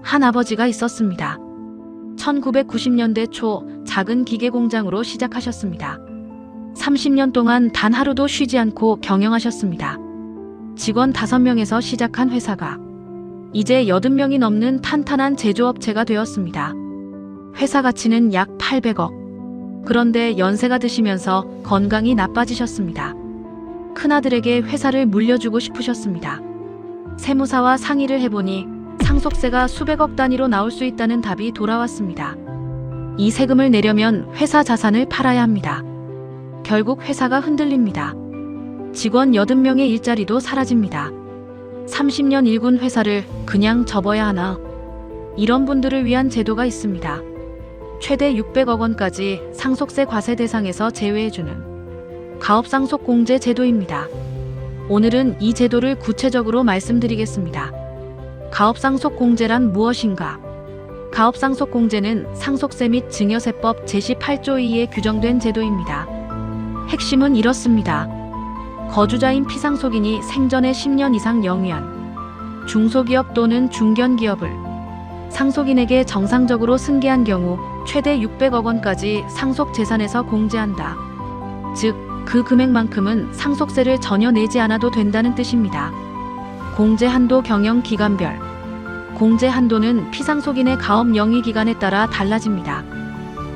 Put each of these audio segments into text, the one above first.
한 아버지가 있었습니다. 1990년대 초 작은 기계 공장으로 시작하셨습니다. 30년 동안 단 하루도 쉬지 않고 경영하셨습니다. 직원 5명에서 시작한 회사가 이제 80명이 넘는 탄탄한 제조업체가 되었습니다. 회사 가치는 약 800억. 그런데 연세가 드시면서 건강이 나빠지셨습니다. 큰아들에게 회사를 물려주고 싶으셨습니다. 세무사와 상의를 해보니 상속세가 수백억 단위로 나올 수 있다는 답이 돌아왔습니다. 이 세금을 내려면 회사 자산을 팔아야 합니다. 결국 회사가 흔들립니다. 직원 80명의 일자리도 사라집니다. 30년 일군 회사를 그냥 접어야 하나? 이런 분들을 위한 제도가 있습니다. 최대 600억 원까지 상속세 과세 대상에서 제외해주는 가업상속공제 제도입니다. 오늘은 이 제도를 구체적으로 말씀드리겠습니다. 가업상속공제란 무엇인가? 가업상속공제는 상속세 및 증여세법 제18조 2에 규정된 제도입니다. 핵심은 이렇습니다. 거주자인 피상속인이 생전에 10년 이상 영위한 중소기업 또는 중견기업을 상속인에게 정상적으로 승계한 경우 최대 600억 원까지 상속재산에서 공제한다. 즉, 그 금액만큼은 상속세를 전혀 내지 않아도 된다는 뜻입니다. 공제 한도 경영 기간별. 공제 한도는 피상속인의 가업 영위 기간에 따라 달라집니다.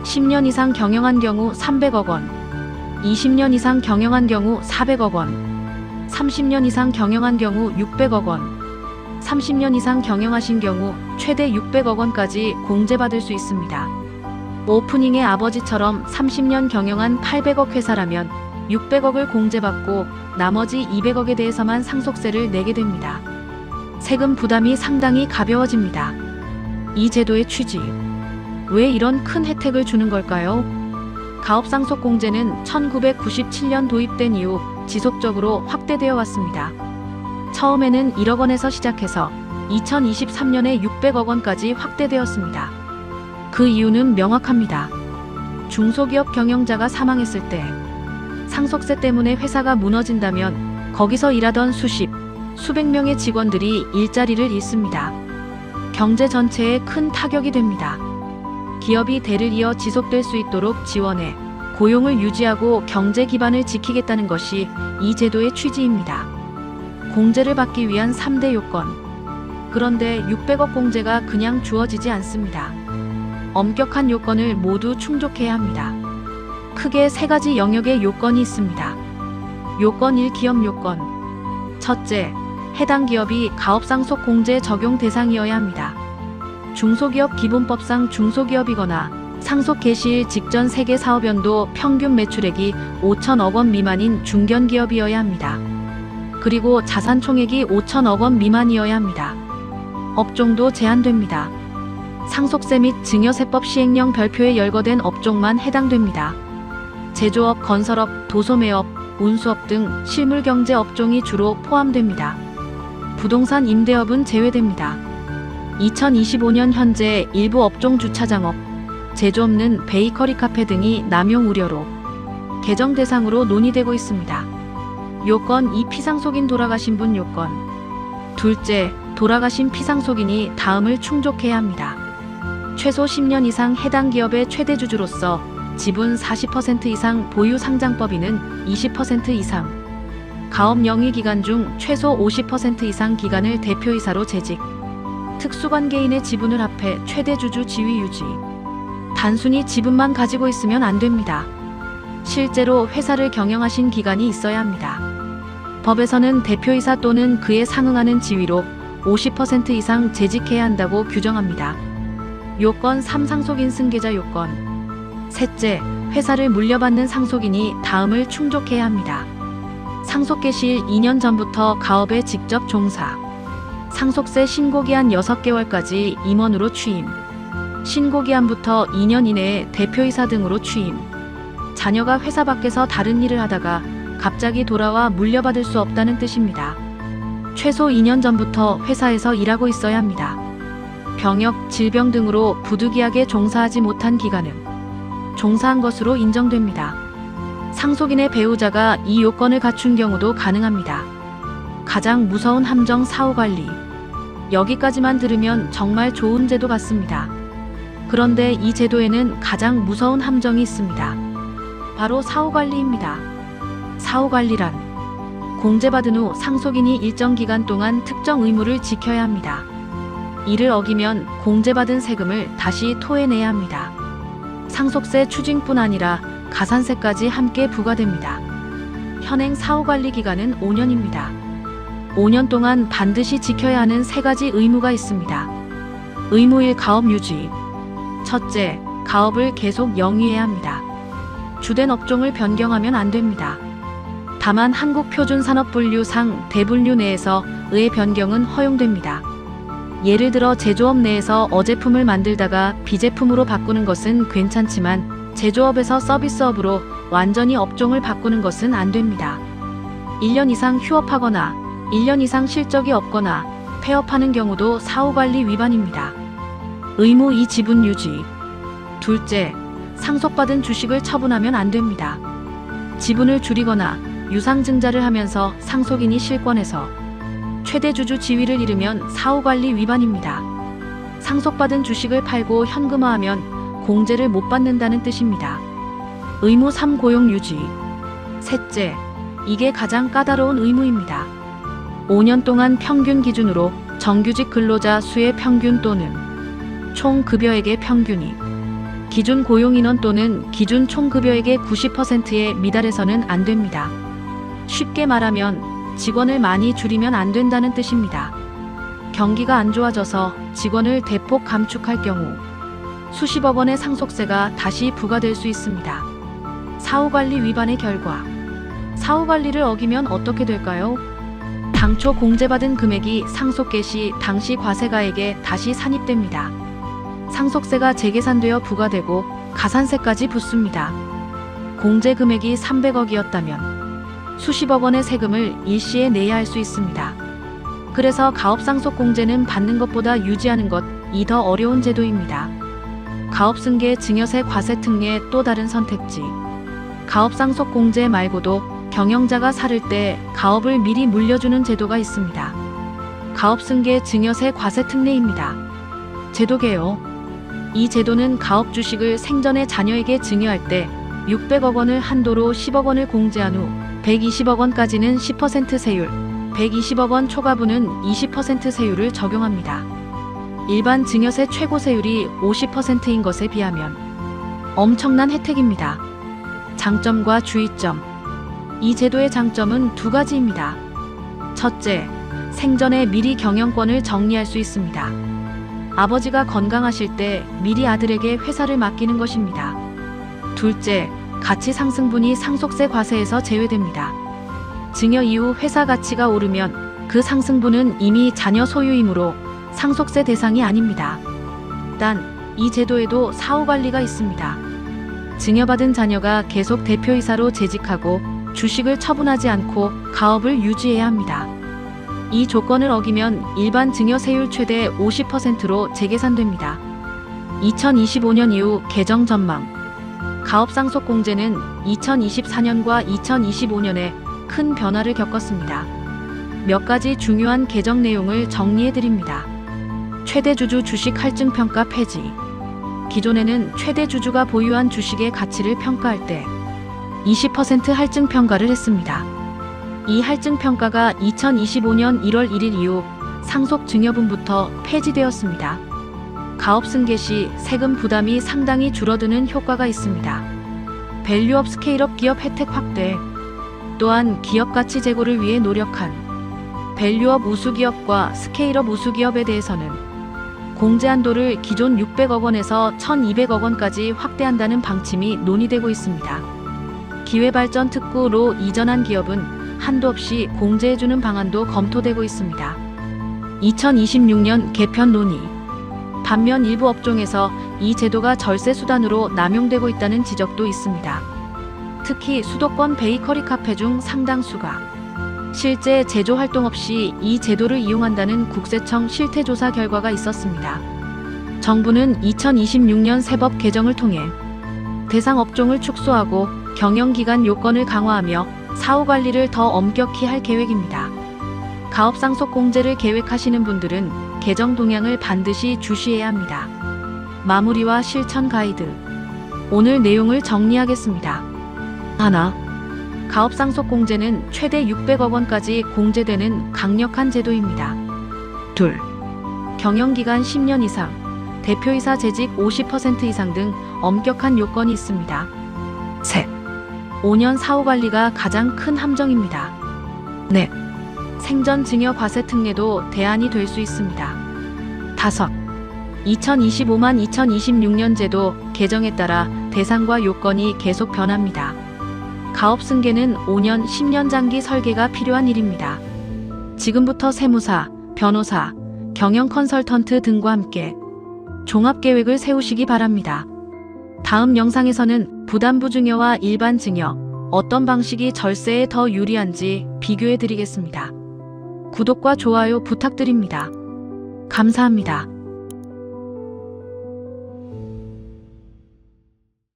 10년 이상 경영한 경우 300억 원, 20년 이상 경영한 경우 400억 원, 30년 이상 경영한 경우 600억 원, 30년 이상 경영하신 경우 최대 600억 원까지 공제받을 수 있습니다. 오프닝의 아버지처럼 30년 경영한 800억 회사라면 600억을 공제받고 나머지 200억에 대해서만 상속세를 내게 됩니다. 세금 부담이 상당히 가벼워집니다. 이 제도의 취지. 왜 이런 큰 혜택을 주는 걸까요? 가업상속공제는 1997년 도입된 이후 지속적으로 확대되어 왔습니다. 처음에는 1억 원에서 시작해서 2023년에 600억 원까지 확대되었습니다. 그 이유는 명확합니다. 중소기업 경영자가 사망했을 때 상속세 때문에 회사가 무너진다면 거기서 일하던 수백 명의 직원들이 일자리를 잃습니다. 경제 전체에 큰 타격이 됩니다. 기업이 대를 이어 지속될 수 있도록 지원해 고용을 유지하고 경제 기반을 지키겠다는 것이 이 제도의 취지입니다. 공제를 받기 위한 3대 요건. 그런데 600억 공제가 그냥 주어지지 않습니다. 엄격한 요건을 모두 충족해야 합니다. 크게 3가지 영역의 요건이 있습니다. 요건 1. 기업 요건. 첫째, 해당 기업이 가업상속 공제 적용 대상이어야 합니다. 중소기업 기본법상 중소기업이거나 상속 개시일 직전 세계 사업연도 평균 매출액이 5천억 원 미만인 중견기업이어야 합니다. 그리고 자산 총액이 5천억 원 미만이어야 합니다. 업종도 제한됩니다. 상속세 및 증여세법 시행령 별표에 열거된 업종만 해당됩니다. 제조업, 건설업, 도소매업, 운수업 등 실물경제 업종이 주로 포함됩니다. 부동산 임대업은 제외됩니다. 2025년 현재 일부 업종 주차장업, 제조업는 베이커리 카페 등이 남용 우려로 개정 대상으로 논의되고 있습니다. 요건 2. 피상속인 돌아가신 분 요건. 둘째, 돌아가신 피상속인이 다음을 충족해야 합니다. 최소 10년 이상 해당 기업의 최대 주주로서 지분 40% 이상 보유 상장법인은 20% 이상, 가업 영위 기간 중 최소 50% 이상 기간을 대표이사로 재직, 특수관계인의 지분을 합해 최대 주주 지위 유지. 단순히 지분만 가지고 있으면 안 됩니다. 실제로 회사를 경영하신 기간이 있어야 합니다. 법에서는 대표이사 또는 그에 상응하는 지위로 50% 이상 재직해야 한다고 규정합니다. 요건 3. 상속인 승계자 요건. 셋째, 회사를 물려받는 상속인이 다음을 충족해야 합니다. 상속 개시일 2년 전부터 가업에 직접 종사, 상속세 신고기한 6개월까지 임원으로 취임, 신고기한부터 2년 이내에 대표이사 등으로 취임, 자녀가 회사 밖에서 다른 일을 하다가 갑자기 돌아와 물려받을 수 없다는 뜻입니다. 최소 2년 전부터 회사에서 일하고 있어야 합니다. 병역, 질병 등으로 부득이하게 종사하지 못한 기간은 종사한 것으로 인정됩니다. 상속인의 배우자가 이 요건을 갖춘 경우도 가능합니다. 가장 무서운 함정 사후관리. 여기까지만 들으면 정말 좋은 제도 같습니다. 그런데 이 제도에는 가장 무서운 함정이 있습니다. 바로 사후관리입니다. 사후관리란 공제받은 후 상속인이 일정 기간 동안 특정 의무를 지켜야 합니다. 이를 어기면 공제받은 세금을 다시 토해내야 합니다. 상속세 추징뿐 아니라 가산세까지 함께 부과됩니다. 현행 사후관리 기간은 5년입니다. 5년 동안 반드시 지켜야 하는 3가지 의무가 있습니다. 의무 1. 가업 유지. 첫째, 가업을 계속 영위해야 합니다. 주된 업종을 변경하면 안 됩니다. 다만 한국표준산업분류상 대분류 내에서 의 변경은 허용됩니다. 예를 들어 제조업 내에서 어제품을 만들다가 비제품으로 바꾸는 것은 괜찮지만 제조업에서 서비스업으로 완전히 업종을 바꾸는 것은 안 됩니다. 1년 이상 휴업하거나 1년 이상 실적이 없거나 폐업하는 경우도 사후관리 위반입니다. 의무 2. 지분 유지. 둘째, 상속받은 주식을 처분하면 안 됩니다. 지분을 줄이거나 유상증자를 하면서 상속인이 실권해서 최대 주주 지위를 잃으면 사후관리 위반입니다. 상속받은 주식을 팔고 현금화하면 공제를 못 받는다는 뜻입니다. 의무 3. 고용 유지. 셋째, 이게 가장 까다로운 의무입니다. 5년 동안 평균 기준으로 정규직 근로자 수의 평균 또는 총 급여액의 평균이 기준 고용인원 또는 기준 총급여액의 90%에 미달해서는 안 됩니다. 쉽게 말하면 직원을 많이 줄이면 안 된다는 뜻입니다. 경기가 안 좋아져서 직원을 대폭 감축할 경우 수십억 원의 상속세가 다시 부과될 수 있습니다. 사후관리 위반의 결과, 사후관리를 어기면 어떻게 될까요? 당초 공제받은 금액이 상속 개시 당시 과세가에게 다시 산입됩니다. 상속세가 재계산되어 부과되고 가산세까지 붙습니다. 공제 금액이 300억이었다면 수십억 원의 세금을 일시에 내야 할 수 있습니다. 그래서 가업상속 공제는 받는 것보다 유지하는 것이 더 어려운 제도입니다. 가업승계 증여세 과세 특례의 또 다른 선택지. 가업상속 공제 말고도 경영자가 살을 때 가업을 미리 물려주는 제도가 있습니다. 가업승계 증여세 과세 특례입니다. 제도 개요. 이 제도는 가업 주식을 생전에 자녀에게 증여할 때 600억 원을 한도로 10억 원을 공제한 후 120억 원까지는 10% 세율, 120억 원 초과분은 20% 세율을 적용합니다. 일반 증여세 최고 세율이 50%인 것에 비하면 엄청난 혜택입니다. 장점과 주의점. 이 제도의 장점은 2가지입니다. 첫째, 생전에 미리 경영권을 정리할 수 있습니다. 아버지가 건강하실 때 미리 아들에게 회사를 맡기는 것입니다. 둘째, 가치 상승분이 상속세 과세에서 제외됩니다. 증여 이후 회사 가치가 오르면 그 상승분은 이미 자녀 소유이므로 상속세 대상이 아닙니다. 단, 이 제도에도 사후관리가 있습니다. 증여받은 자녀가 계속 대표이사로 재직하고 주식을 처분하지 않고 가업을 유지해야 합니다. 이 조건을 어기면 일반 증여세율 최대 50%로 재계산됩니다. 2025년 이후 개정 전망. 가업상속 공제는 2024년과 2025년에 큰 변화를 겪었습니다. 몇 가지 중요한 개정 내용을 정리해드립니다. 최대 주주 주식 할증평가 폐지. 기존에는 최대 주주가 보유한 주식의 가치를 평가할 때 20% 할증평가를 했습니다. 이 할증평가가 2025년 1월 1일 이후 상속증여분부터 폐지되었습니다. 가업승계 시 세금 부담이 상당히 줄어드는 효과가 있습니다. 밸류업 스케일업 기업 혜택 확대. 또한 기업 가치 제고를 위해 노력한 밸류업 우수기업과 스케일업 우수기업에 대해서는 공제 한도를 기존 600억 원에서 1200억 원까지 확대한다는 방침이 논의되고 있습니다. 기회발전 특구로 이전한 기업은 한도 없이 공제해주는 방안도 검토되고 있습니다. 2026년 개편 논의. 반면 일부 업종에서 이 제도가 절세 수단으로 남용되고 있다는 지적도 있습니다. 특히 수도권 베이커리 카페 중 상당수가 실제 제조 활동 없이 이 제도를 이용한다는 국세청 실태조사 결과가 있었습니다. 정부는 2026년 세법 개정을 통해 대상 업종을 축소하고 경영기간 요건을 강화하며 사후관리를 더 엄격히 할 계획입니다. 가업상속 공제를 계획하시는 분들은 개정 동향을 반드시 주시해야 합니다. 마무리와 실천 가이드. 오늘 내용을 정리하겠습니다. 하나, 가업상속공제는 최대 600억 원까지 공제되는 강력한 제도입니다. 둘, 경영기간 10년 이상, 대표이사 재직 50% 이상 등 엄격한 요건이 있습니다. 셋, 5년 사후관리가 가장 큰 함정입니다. 넷, 생전 증여 과세 특례도 대안이 될 수 있습니다. 다섯, 2025만 2026년 제도 개정에 따라 대상과 요건이 계속 변합니다. 가업 승계는 5년, 10년 장기 설계가 필요한 일입니다. 지금부터 세무사, 변호사, 경영 컨설턴트 등과 함께 종합계획을 세우시기 바랍니다. 다음 영상에서는 부담부 증여와 일반 증여, 어떤 방식이 절세에 더 유리한지 비교해 드리겠습니다. 구독과 좋아요 부탁드립니다. 감사합니다.